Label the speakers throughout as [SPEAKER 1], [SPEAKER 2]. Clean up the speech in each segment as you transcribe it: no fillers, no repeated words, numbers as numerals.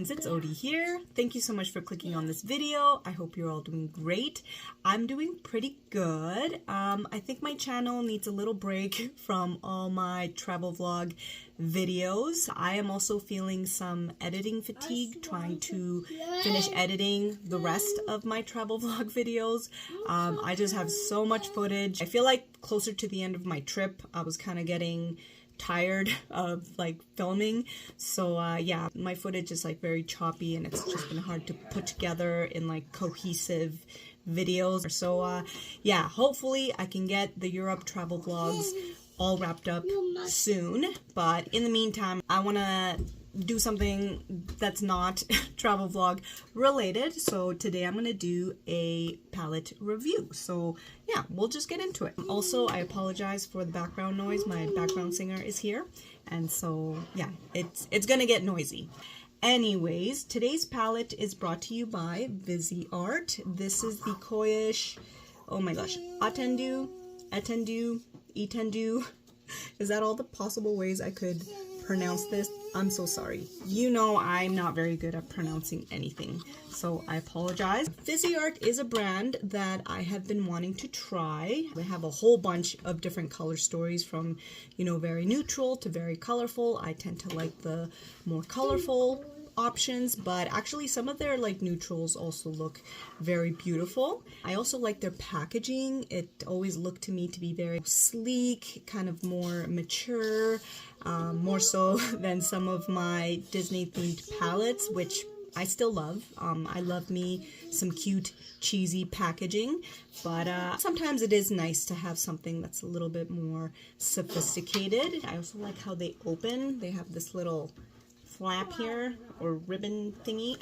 [SPEAKER 1] friends, it's Odie here. Thank you so much for clicking on this video. I hope you're all doing great. I'm doing pretty good. I think my channel needs a little break from all my travel vlog videos. I am also feeling some editing fatigue, trying to finish editing the rest of my travel vlog videos. I just have so much footage. I feel like closer to the end of my trip, I was kind of getting tired of like filming, so yeah, my footage is like very choppy and it's just been hard to put together in like cohesive videos. So yeah, hopefully I can get the Europe travel vlogs all wrapped up soon, but in the meantime I want to do something that's not travel vlog related. So today I'm going to do a palette review. So yeah, we'll just get into it. Also, I apologize for the background noise. My background singer is here. And so yeah, it's going to get noisy. Anyways, today's palette is brought to you by Viseart. This is the Coyish, oh my gosh, Étendu. Is that all the possible ways I could pronounce this? I'm so sorry. You know I'm not very good at pronouncing anything, so I apologize. Viseart is a brand that I have been wanting to try. They have a whole bunch of different color stories, from, you know, very neutral to very colorful. I tend to like the more colorful options, but actually some of their like neutrals also look very beautiful. I also like their packaging. It always looked to me to be very sleek, kind of more mature, more so than some of my Disney themed palettes, which I still love. I love me some cute, cheesy packaging, but sometimes it is nice to have something that's a little bit more sophisticated. I also like how they open. They have this little flap here, or ribbon thingy,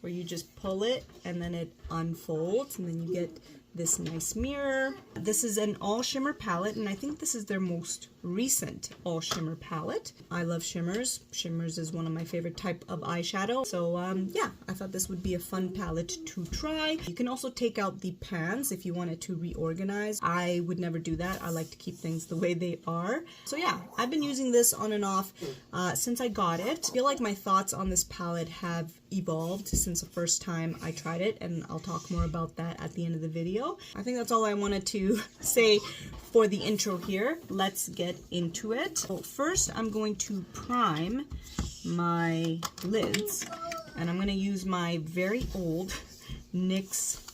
[SPEAKER 1] where you just pull it and then it unfolds and then you get this nice mirror. This is an all shimmer palette, and I think this is their most recent all shimmer palette. I love shimmers. Shimmers is one of my favorite type of eyeshadow. So yeah, I thought this would be a fun palette to try. You can also take out the pans if you wanted to reorganize. I would never do that. I like to keep things the way they are. So yeah, I've been using this on and off since I got it. I feel like my thoughts on this palette have evolved since the first time I tried it, and I'll talk more about that at the end of the video. I think that's all I wanted to say for the intro here. Let's get into it. So first I'm going to prime my lids, and I'm going to use my very old NYX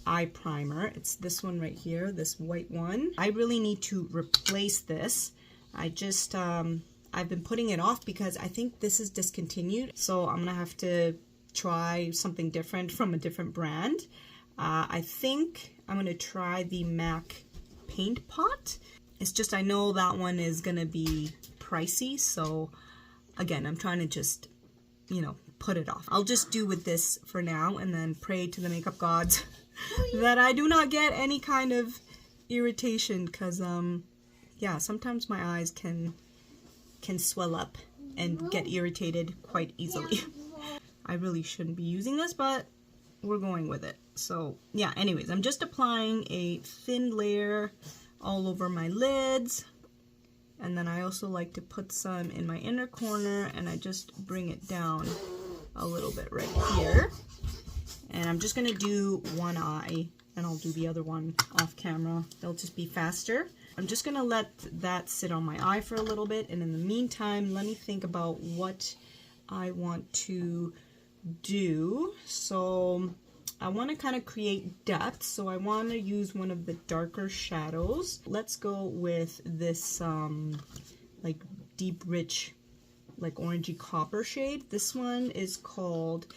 [SPEAKER 1] eye primer. It's this one right here, this white one. I really need to replace this. I just I've been putting it off because I think this is discontinued, so I'm gonna have to try something different from a different brand. I think I'm gonna try the MAC Paint Pot. It's just, I know that one is gonna be pricey, so again, I'm trying to just, you know, put it off. I'll just do with this for now and then pray to the makeup gods that I do not get any kind of irritation, because yeah, sometimes my eyes can swell up and get irritated quite easily. I really shouldn't be using this, but we're going with it. So yeah, anyways, I'm just applying a thin layer all over my lids, and then I also like to put some in my inner corner, and I just bring it down a little bit right here. And I'm just gonna do one eye, and I'll do the other one off camera. They'll just be faster. I'm just gonna let that sit on my eye for a little bit, and in the meantime, let me think about what I want to do. So I want to kind of create depth, so I want to use one of the darker shadows. Let's go with this like deep, rich, like orangey copper shade. This one is called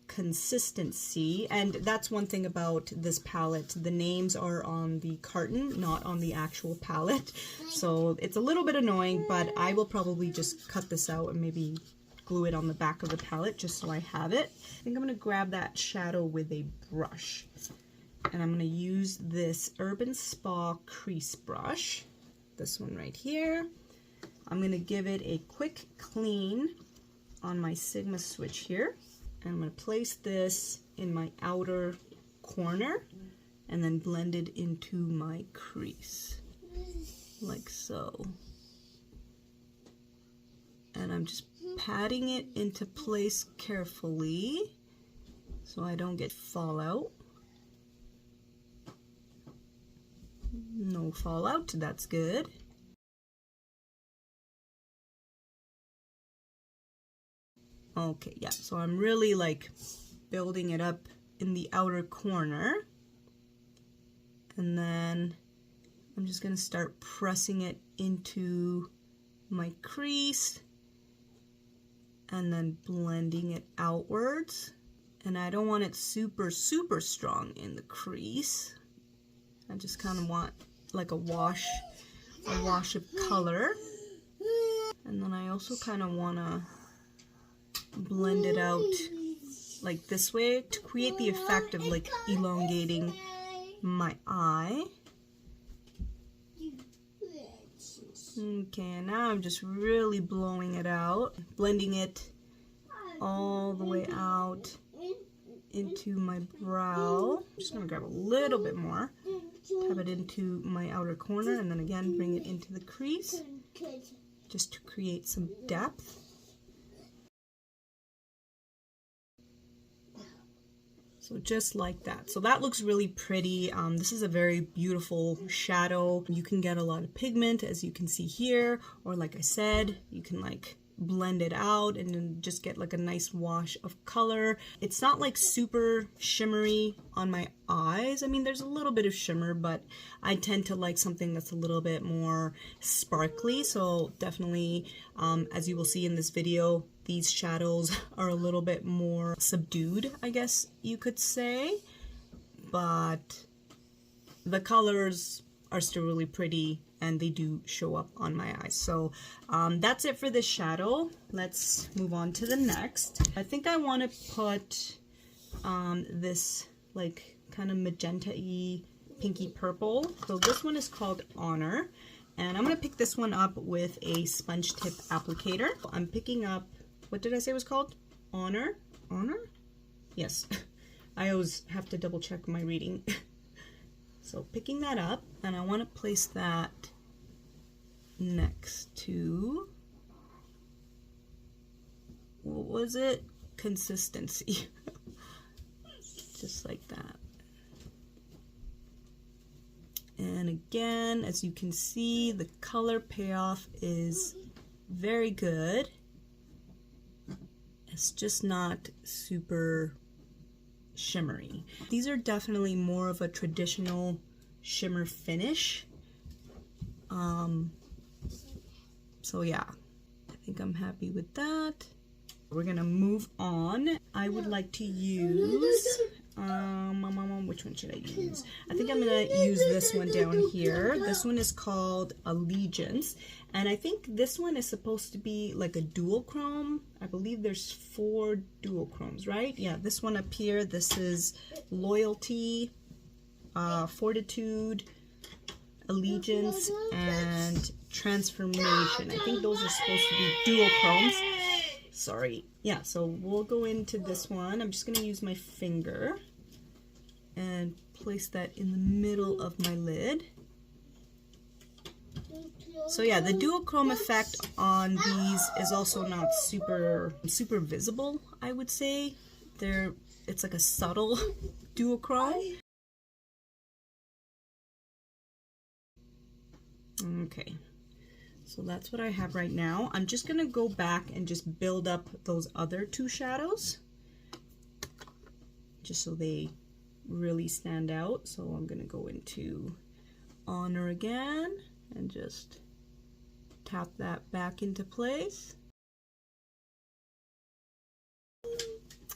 [SPEAKER 1] Consistency, and that's one thing about this palette. The names are on the carton, not on the actual palette, so it's a little bit annoying, but I will probably just cut this out and maybe glue it on the back of the palette just so I have it. I think I'm going to grab that shadow with a brush, and I'm going to use this Urban Spa crease brush, this one right here. I'm going to give it a quick clean on my Sigma switch here. I'm going to place this in my outer corner and then blend it into my crease, like so. And I'm just patting it into place carefully so I don't get fallout. No fallout, that's good. Okay, yeah, so I'm really like building it up in the outer corner. And then I'm just gonna start pressing it into my crease and then blending it outwards. And I don't want it super strong in the crease. I just kind of want like a wash of color. And then I also kind of want to blend it out like this way to create the effect of like elongating my eye. Okay, and now I'm just really blowing it out, blending it all the way out into my brow. I'm just gonna grab a little bit more, tap it into my outer corner, and then again bring it into the crease just to create some depth. So just like that. So that looks really pretty. This is a very beautiful shadow. You can get a lot of pigment, as you can see here, or like I said, you can like blend it out and then just get like a nice wash of color. It's not like super shimmery on my eyes. I mean, there's a little bit of shimmer, but I tend to like something that's a little bit more sparkly. So definitely, as you will see in this video, these shadows are a little bit more subdued, I guess you could say, but the colors are still really pretty and they do show up on my eyes. So that's it for this shadow. Let's move on to the next. I think I want to put this like kind of magenta-y pinky purple. So this one is called Honor, and I'm gonna pick this one up with a sponge tip applicator. I'm picking up, what did I say it was called? Honor? Honor? Yes. I always have to double check my reading. So picking that up, and I want to place that next to, what was it? Consistency. Just like that. And again, as you can see, the color payoff is very good. It's just not super shimmery. These are definitely more of a traditional shimmer finish. So yeah, I think I'm happy with that. We're gonna move on. I would like to use, which one should I use? I think I'm gonna use this one down here. This one is called Allegiance, and I think this one is supposed to be like a dual chrome. I believe there's 4 dual chromes, right? Yeah, this one up here, this is Loyalty, Fortitude, Allegiance, and Transformation. I think those are supposed to be dual chromes. Sorry. Yeah, so we'll go into this one. I'm just going to use my finger and place that in the middle of my lid. So yeah, the dual chrome effect on these is also not super visible, I would say. It's like a subtle dual chrome. Okay. So that's what I have right now. I'm just gonna go back and just build up those other 2 shadows, just so they really stand out. So I'm gonna go into Honor again and just tap that back into place.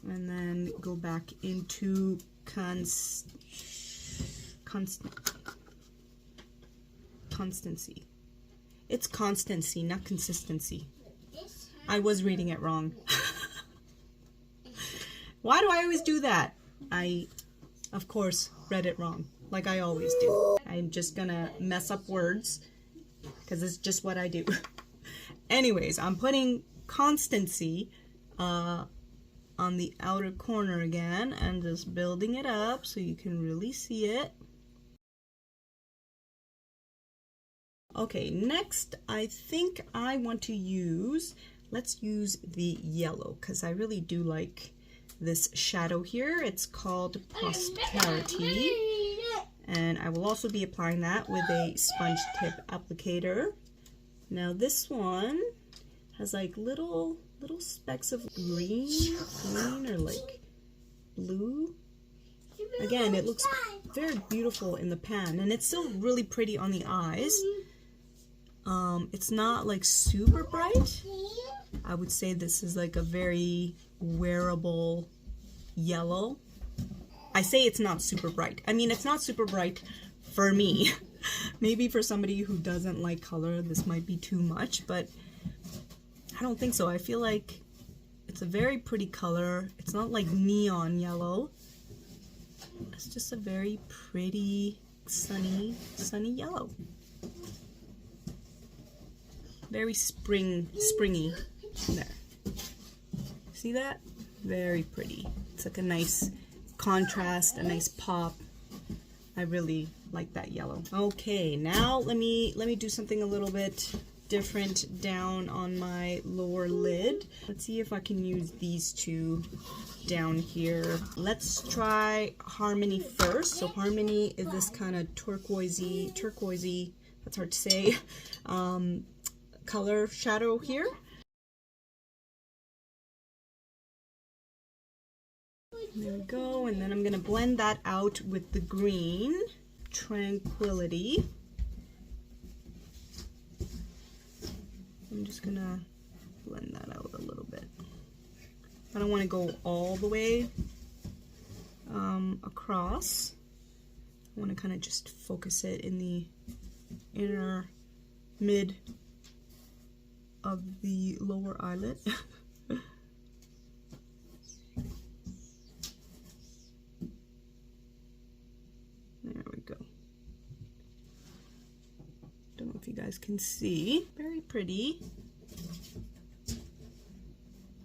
[SPEAKER 1] And then go back into Constancy. It's constancy, not consistency. I was reading it wrong. Why do I always do that? I, of course, read it wrong, like I always do. I'm just gonna mess up words, because it's just what I do. Anyways, I'm putting Constancy on the outer corner again, and just building it up so you can really see it. Okay, next I think I want to use let's use the yellow because I really do like this shadow here. It's called Prosperity. And I will also be applying that with a sponge tip applicator. Now this one has like little specks of green or like blue. Again, it looks very beautiful in the pan, and it's still really pretty on the eyes. It's not like super bright. I would say this is like a very wearable yellow. I say it's not super bright. I mean, it's not super bright for me. Maybe for somebody who doesn't like color, this might be too much, but I don't think so. I feel like it's a very pretty color. It's not like neon yellow. It's just a very pretty, sunny yellow. Very springy. There. See that? Very pretty. It's like a nice contrast, a nice pop. I really like that yellow. Okay, now let me do something a little bit different down on my lower lid. Let's see if I can use these two down here. Let's try Harmony first. So Harmony is this kind of turquoisey, that's hard to say, color shadow here. There we go, and then I'm gonna blend that out with the green, Tranquility. I'm just gonna blend that out a little bit. I don't want to go all the way across. I want to kind of just focus it in the inner mid of the lower eyelid. There we go. Don't know if you guys can see. Very pretty.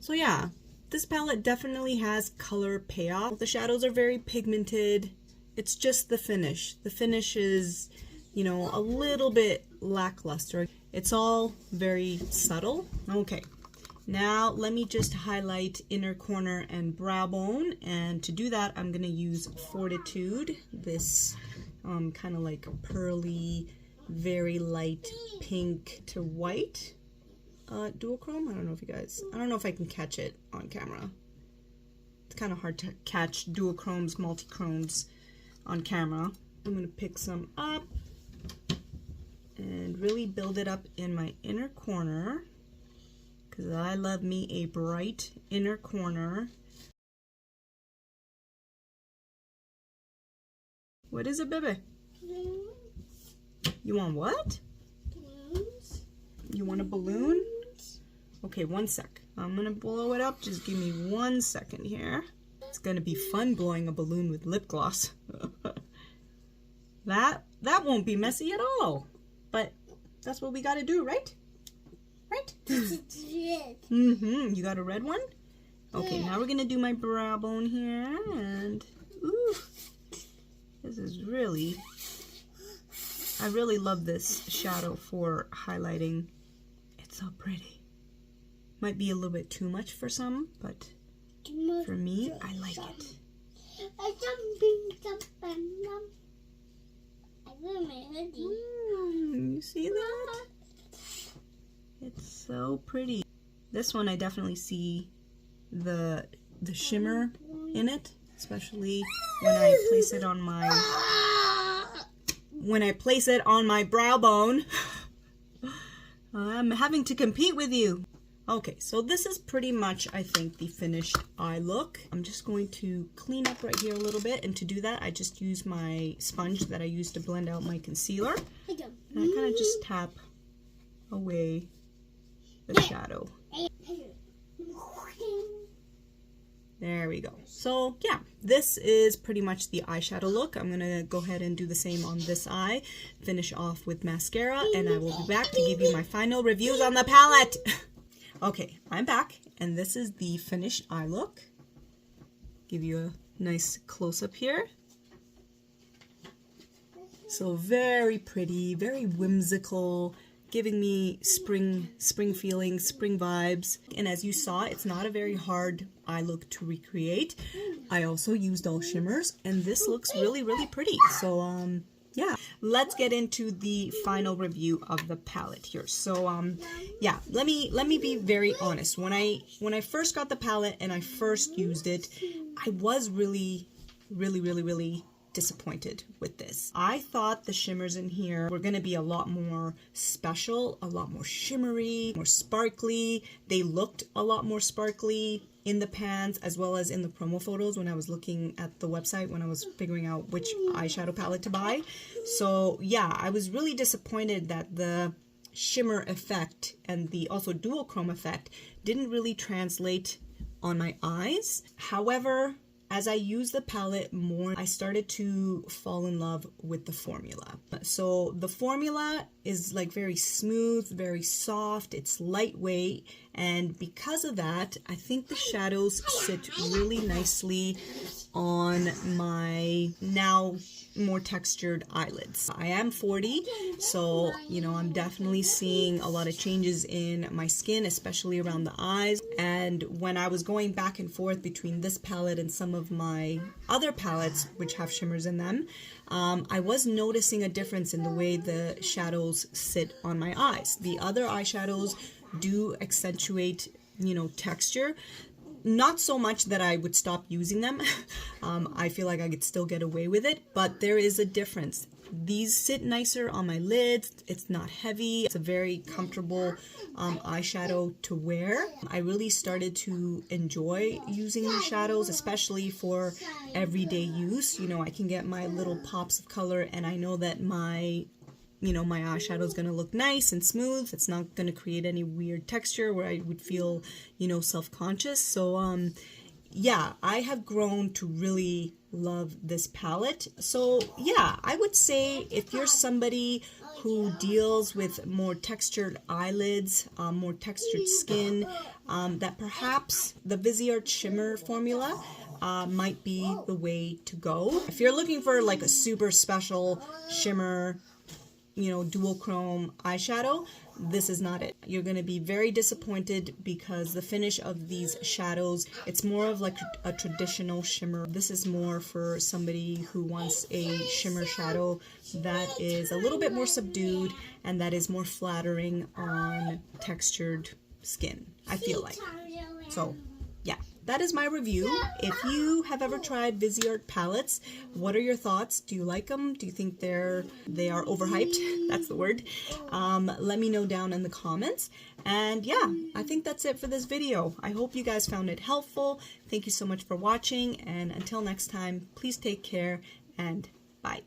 [SPEAKER 1] So yeah, this palette definitely has color payoff. The shadows are very pigmented. It's just the finish. The finish is, you know, a little bit lackluster. It's all very subtle. Okay, now let me just highlight inner corner and brow bone, and to do that I'm gonna use Fortitude, this kind of like pearly, very light pink to white duochrome. I don't know if I can catch it on camera. It's kind of hard to catch duochromes, multichromes on camera. I'm gonna pick some up and really build it up in my inner corner because I love me a bright inner corner. What is it, baby? You want what? You want a balloon? Okay, 1 sec. I'm gonna blow it up. Just give me 1 second here. It's gonna be fun blowing a balloon with lip gloss. That won't be messy at all. But that's what we gotta do, right? Right? You got a red one? Okay, now we're gonna do my brow bone here, and ooh, this is really, I really love this shadow for highlighting. It's so pretty. Might be a little bit too much for some, but for me, I like it. You see that? It's so pretty. This one I definitely see the shimmer in it, especially when I place it on my brow bone. I'm having to compete with you. Okay, so this is pretty much, I think, the finished eye look. I'm just going to clean up right here a little bit, and to do that, I just use my sponge that I used to blend out my concealer. And I kind of just tap away the shadow. There we go. So yeah, this is pretty much the eyeshadow look. I'm gonna go ahead and do the same on this eye, finish off with mascara, and I will be back to give you my final reviews on the palette. Okay, I'm back, and this is the finished eye look. Give you a nice close-up here. So very pretty, very whimsical, giving me spring feelings, spring vibes. And as you saw, it's not a very hard eye look to recreate. I also used all shimmers, and this looks really, really pretty. So, yeah, let's get into the final review of the palette here. So, yeah, let me be very honest. When I first got the palette and I first used it, I was really disappointed with this. I thought the shimmers in here were going to be a lot more special, a lot more shimmery, more sparkly. They looked a lot more sparkly in the pans as well as in the promo photos when I was looking at the website when I was figuring out which eyeshadow palette to buy. So yeah, I was really disappointed that the shimmer effect and the also duochrome effect didn't really translate on my eyes. However, as I used the palette more, I started to fall in love with the formula. So the formula is like very smooth, very soft, it's lightweight, and because of that, I think the shadows sit really nicely on my now more textured eyelids. I am 40, so you know, I'm definitely seeing a lot of changes in my skin, especially around the eyes. And when I was going back and forth between this palette and some of my other palettes which have shimmers in them, I was noticing a difference in the way the shadows sit on my eyes. The other eyeshadows do accentuate, you know, texture. Not so much that I would stop using them. I feel like I could still get away with it, but there is a difference. These sit nicer on my lids. It's not heavy. It's a very comfortable eyeshadow to wear. I really started to enjoy using these shadows, especially for everyday use. You know, I can get my little pops of color, and I know that my eyeshadow is going to look nice and smooth. It's not going to create any weird texture where I would feel, you know, self-conscious. So, yeah, I have grown to really love this palette. So, yeah, I would say if you're somebody who deals with more textured eyelids, more textured skin, that perhaps the Viseart shimmer formula might be the way to go. If you're looking for like a super special shimmer, you know, duochrome eyeshadow, this is not it. You're going to be very disappointed because the finish of these shadows, it's more of like a traditional shimmer. This is more for somebody who wants a shimmer shadow that is a little bit more subdued and that is more flattering on textured skin, I feel like. So yeah, that is my review. If you have ever tried Viseart palettes, what are your thoughts? Do you like them? Do you think they are overhyped? That's the word. Let me know down in the comments. And yeah, I think that's it for this video. I hope you guys found it helpful. Thank you so much for watching, and until next time, please take care and bye.